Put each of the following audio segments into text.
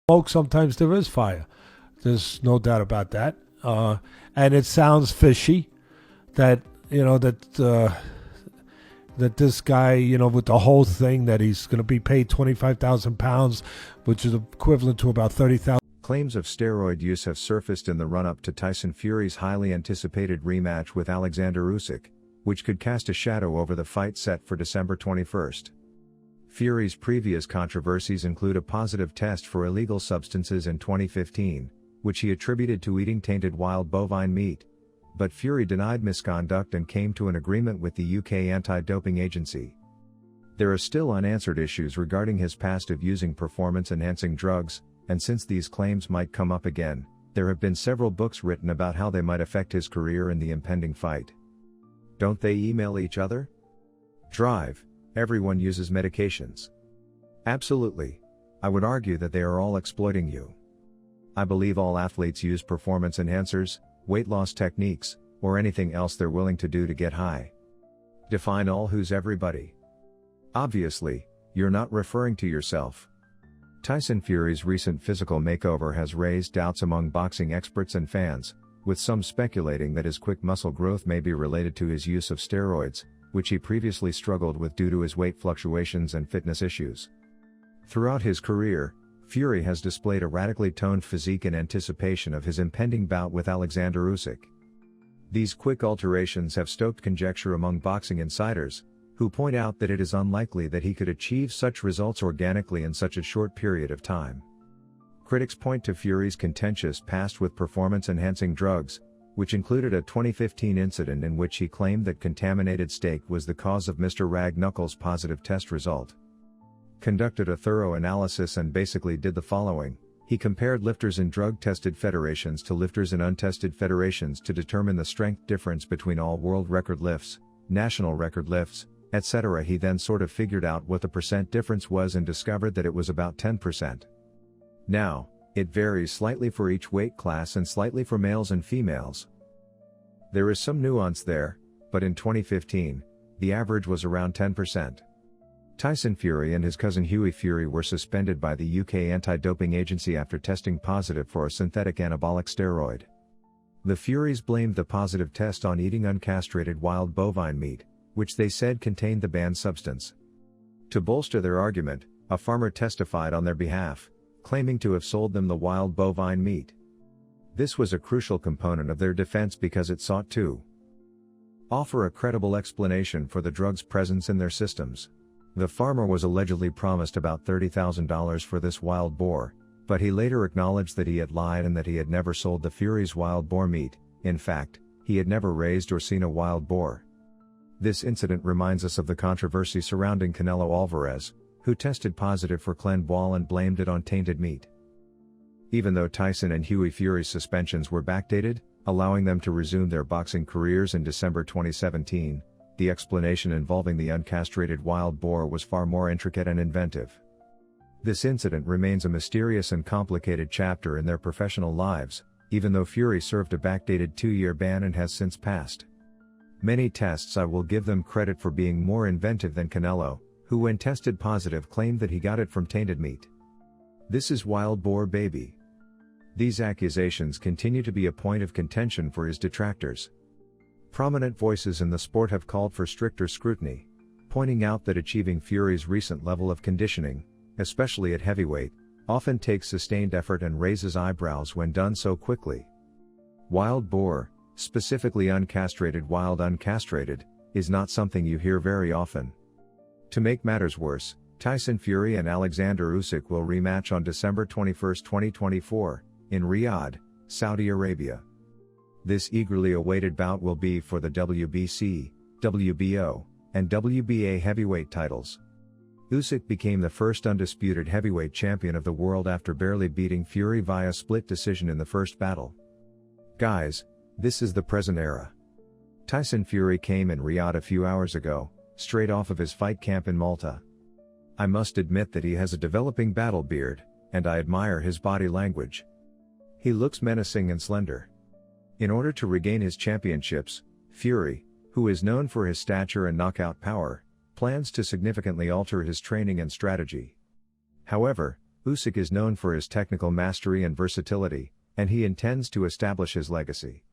smoke, sometimes there is fire. There's no doubt about that. And it sounds fishy that that this guy, with the whole thing, that he's going to be paid £25,000, which is equivalent to about 30,000. Claims of steroid use have surfaced in the run-up to Tyson Fury's highly anticipated rematch with Alexander Usyk, which could cast a shadow over the fight set for December 21st. Fury's previous controversies include a positive test for illegal substances in 2015, which he attributed to eating tainted wild bovine meat. But Fury denied misconduct and came to an agreement with the UK anti-doping agency. There are still unanswered issues regarding his past of using performance-enhancing drugs, and since these claims might come up again, there have been several books written about how they might affect his career in the impending fight. Don't they email each other? Drive, everyone uses medications. Absolutely. I would argue that they are all exploiting you. I believe all athletes use performance enhancers, weight loss techniques, or anything else they're willing to do to get high. Define all. Who's everybody? Obviously, you're not referring to yourself. Tyson Fury's recent physical makeover has raised doubts among boxing experts and fans, with some speculating that his quick muscle growth may be related to his use of steroids, which he previously struggled with due to his weight fluctuations and fitness issues. Throughout his career, Fury has displayed a radically toned physique in anticipation of his impending bout with Alexander Usyk. These quick alterations have stoked conjecture among boxing insiders, who point out that it is unlikely that he could achieve such results organically in such a short period of time. Critics point to Fury's contentious past with performance-enhancing drugs, which included a 2015 incident in which he claimed that contaminated steak was the cause of Mr. Ragknuckles' positive test result. Conducted a thorough analysis and basically did the following: he compared lifters in drug-tested federations to lifters in untested federations to determine the strength difference between all world record lifts, national record lifts, etc. He then sort of figured out what the percent difference was and discovered that it was about 10%. Now, it varies slightly for each weight class and slightly for males and females. There is some nuance there, but in 2015, the average was around 10%. Tyson Fury and his cousin Hughie Fury were suspended by the UK anti-doping agency after testing positive for a synthetic anabolic steroid. The Furies blamed the positive test on eating uncastrated wild bovine meat, which they said contained the banned substance. To bolster their argument, a farmer testified on their behalf, claiming to have sold them the wild bovine meat. This was a crucial component of their defense because it sought to offer a credible explanation for the drug's presence in their systems. The farmer was allegedly promised about $30,000 for this wild boar, but he later acknowledged that he had lied and that he had never sold the Furies wild boar meat. In fact, he had never raised or seen a wild boar. This incident reminds us of the controversy surrounding Canelo Alvarez, who tested positive for clenbuterol and blamed it on tainted meat. Even though Tyson and Hughie Fury's suspensions were backdated, allowing them to resume their boxing careers in December 2017, the explanation involving the uncastrated wild boar was far more intricate and inventive. This incident remains a mysterious and complicated chapter in their professional lives, even though Fury served a backdated 2-year ban and has since passed many tests. I will give them credit for being more inventive than Canelo, who when tested positive claimed that he got it from tainted meat. This is wild boar baby. These accusations continue to be a point of contention for his detractors. Prominent voices in the sport have called for stricter scrutiny, pointing out that achieving Fury's recent level of conditioning, especially at heavyweight, often takes sustained effort and raises eyebrows when done so quickly. Wild boar, specifically uncastrated wild uncastrated, is not something you hear very often. To make matters worse, Tyson Fury and Alexander Usyk will rematch on December 21, 2024, in Riyadh, Saudi Arabia. This eagerly awaited bout will be for the WBC, WBO, and WBA heavyweight titles. Usyk became the first undisputed heavyweight champion of the world after barely beating Fury via split decision in the first battle. Guys, this is the present era. Tyson Fury came in Riyadh a few hours ago, straight off of his fight camp in Malta. I must admit that he has a developing battle beard, and I admire his body language. He looks menacing and slender. In order to regain his championships, Fury, who is known for his stature and knockout power, plans to significantly alter his training and strategy. However, Usyk is known for his technical mastery and versatility, and he intends to establish his legacy.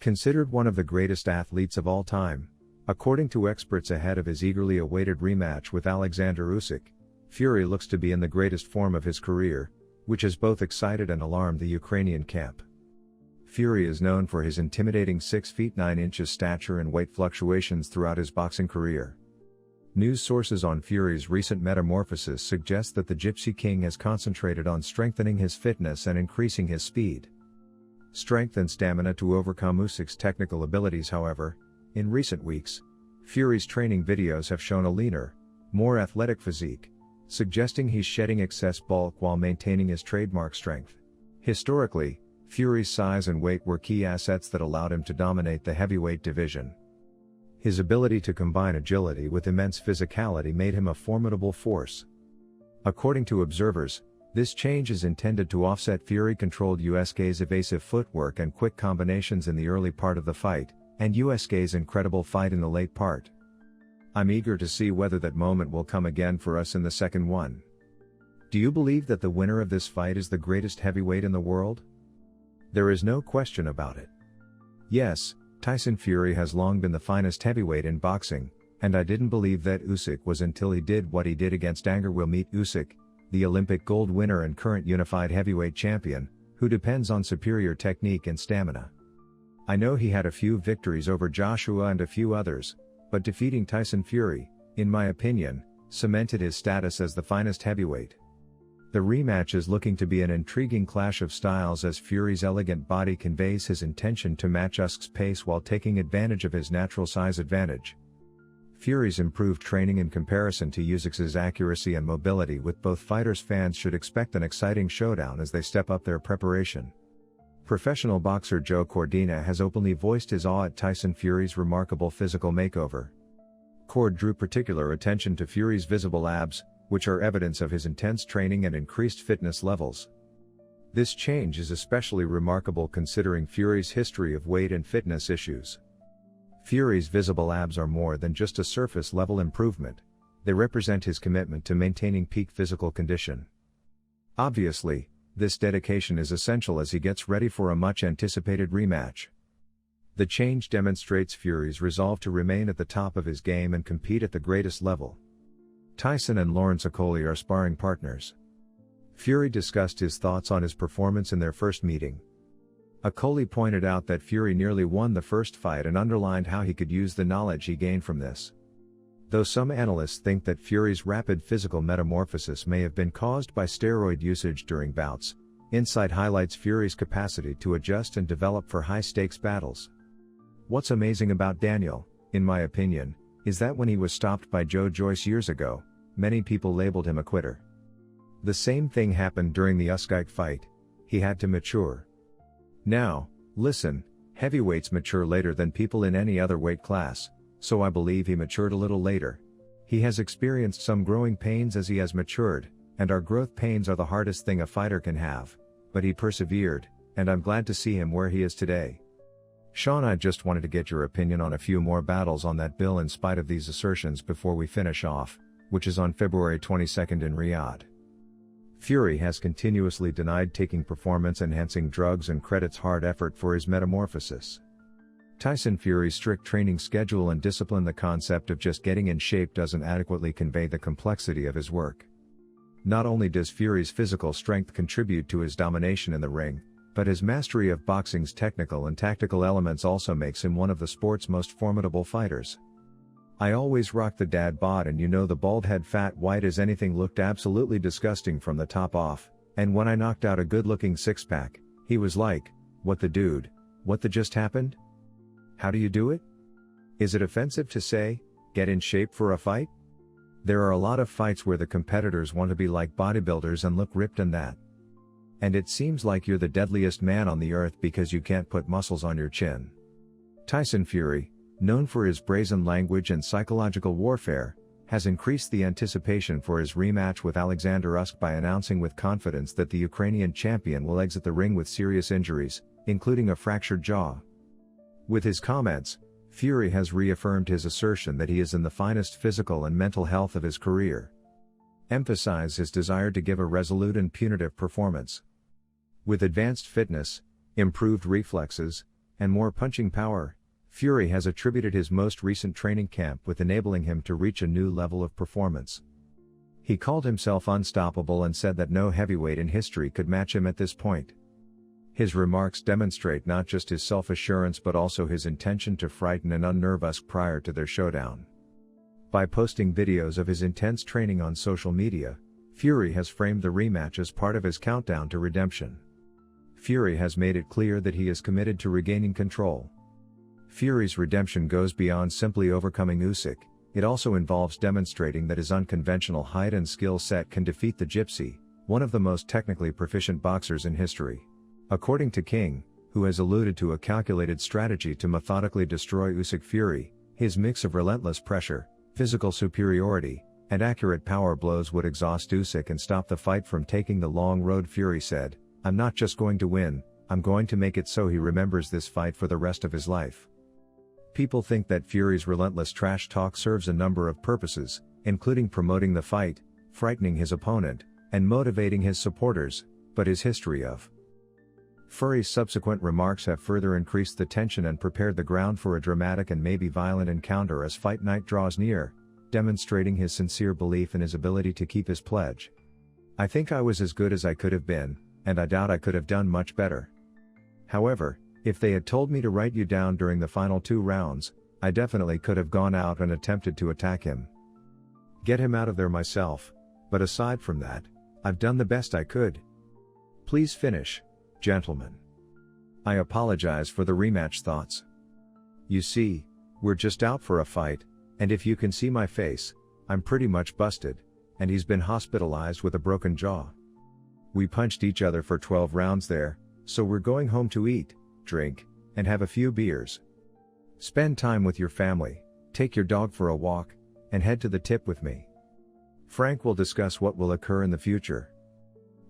Considered one of the greatest athletes of all time, according to experts ahead of his eagerly awaited rematch with Alexander Usyk, Fury looks to be in the greatest form of his career, which has both excited and alarmed the Ukrainian camp. Fury is known for his intimidating 6 feet 9 inches stature and weight fluctuations throughout his boxing career. News sources on Fury's recent metamorphosis suggest that the Gypsy King has concentrated on strengthening his fitness and increasing his speed, strength and stamina to overcome Usyk's technical abilities. However, in recent weeks, Fury's training videos have shown a leaner, more athletic physique, suggesting he's shedding excess bulk while maintaining his trademark strength. Historically, Fury's size and weight were key assets that allowed him to dominate the heavyweight division. His ability to combine agility with immense physicality made him a formidable force. According to observers, this change is intended to offset Fury-controlled Usyk evasive footwork and quick combinations in the early part of the fight, and Usyk's incredible fight in the late part. I'm eager to see whether that moment will come again for us in the second one. Do you believe that the winner of this fight is the greatest heavyweight in the world? There is no question about it. Yes, Tyson Fury has long been the finest heavyweight in boxing, and I didn't believe that Usyk was until he did what he did against Anger. We'll meet Usyk, the Olympic gold winner and current unified heavyweight champion, who depends on superior technique and stamina. I know he had a few victories over Joshua and a few others, but defeating Tyson Fury, in my opinion, cemented his status as the finest heavyweight. The rematch is looking to be an intriguing clash of styles as Fury's elegant body conveys his intention to match Usyk's pace while taking advantage of his natural size advantage. Fury's improved training in comparison to Usyk's accuracy and mobility with both fighters. Fans should expect an exciting showdown as they step up their preparation. Professional boxer Joe Cordina has openly voiced his awe at Tyson Fury's remarkable physical makeover. Cord drew particular attention to Fury's visible abs, which are evidence of his intense training and increased fitness levels. This change is especially remarkable considering Fury's history of weight and fitness issues. Fury's visible abs are more than just a surface-level improvement, they represent his commitment to maintaining peak physical condition. Obviously, this dedication is essential as he gets ready for a much-anticipated rematch. The change demonstrates Fury's resolve to remain at the top of his game and compete at the greatest level. Tyson and Lawrence Okolie are sparring partners. Fury discussed his thoughts on his performance in their first meeting. Okolie pointed out that Fury nearly won the first fight and underlined how he could use the knowledge he gained from this. Though some analysts think that Fury's rapid physical metamorphosis may have been caused by steroid usage during bouts, Insight highlights Fury's capacity to adjust and develop for high-stakes battles. What's amazing about Daniel, in my opinion, is that when he was stopped by Joe Joyce years ago, many people labeled him a quitter. The same thing happened during the Usyk fight, he had to mature. Now, listen, heavyweights mature later than people in any other weight class, so I believe he matured a little later. He has experienced some growing pains as he has matured, and our growth pains are the hardest thing a fighter can have, but he persevered, and I'm glad to see him where he is today. Sean, I just wanted to get your opinion on a few more battles on that bill in spite of these assertions before we finish off, which is on February 22nd in Riyadh. Fury has continuously denied taking performance-enhancing drugs and credits hard effort for his metamorphosis. Tyson Fury's strict training schedule and discipline. The concept of just getting in shape doesn't adequately convey the complexity of his work. Not only does Fury's physical strength contribute to his domination in the ring, but his mastery of boxing's technical and tactical elements also makes him one of the sport's most formidable fighters. I always rocked the dad bod, and the bald head, fat white as anything, looked absolutely disgusting from the top off, and when I knocked out a good-looking six-pack, he was like, "What the dude? What the just happened? How do you do it? Is it offensive to say, get in shape for a fight? There are a lot of fights where the competitors want to be like bodybuilders and look ripped and that. And it seems like you're the deadliest man on the earth because you can't put muscles on your chin." Tyson Fury, known for his brazen language and psychological warfare, has increased the anticipation for his rematch with Alexander Usyk by announcing with confidence that the Ukrainian champion will exit the ring with serious injuries, including a fractured jaw. With his comments, Fury has reaffirmed his assertion that he is in the finest physical and mental health of his career. emphasized his desire to give a resolute and punitive performance. With advanced fitness, improved reflexes, and more punching power, Fury has attributed his most recent training camp with enabling him to reach a new level of performance. He called himself unstoppable and said that no heavyweight in history could match him at this point. His remarks demonstrate not just his self-assurance but also his intention to frighten and unnerve us prior to their showdown. By posting videos of his intense training on social media, Fury has framed the rematch as part of his countdown to redemption. Fury has made it clear that he is committed to regaining control. Fury's redemption goes beyond simply overcoming Usyk, it also involves demonstrating that his unconventional height and skill set can defeat the Gypsy, one of the most technically proficient boxers in history. According to King, who has alluded to a calculated strategy to methodically destroy Usyk, Fury, his mix of relentless pressure, physical superiority, and accurate power blows would exhaust Usyk and stop the fight from taking the long road. Fury said, "I'm not just going to win, I'm going to make it so he remembers this fight for the rest of his life." People think that Fury's relentless trash talk serves a number of purposes, including promoting the fight, frightening his opponent, and motivating his supporters, but his history of Fury's subsequent remarks have further increased the tension and prepared the ground for a dramatic and maybe violent encounter as fight night draws near, demonstrating his sincere belief in his ability to keep his pledge. "I think I was as good as I could have been, and I doubt I could have done much better. However, if they had told me to write you down during the final 2 rounds, I definitely could have gone out and attempted to attack him. Get him out of there myself, but aside from that, I've done the best I could. Please finish, gentlemen. I apologize for the rematch thoughts. You see, we're just out for a fight, and if you can see my face, I'm pretty much busted, and he's been hospitalized with a broken jaw. We punched each other for 12 rounds there, so we're going home to eat, drink, and have a few beers. Spend time with your family, take your dog for a walk, and head to the tip with me. Frank will discuss what will occur in the future."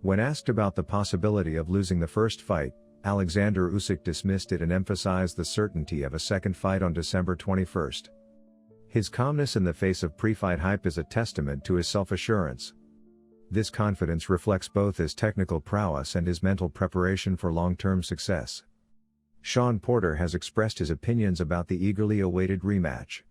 When asked about the possibility of losing the first fight, Alexander Usyk dismissed it and emphasized the certainty of a second fight on December 21st. His calmness in the face of pre-fight hype is a testament to his self-assurance. This confidence reflects both his technical prowess and his mental preparation for long-term success. Sean Porter has expressed his opinions about the eagerly awaited rematch.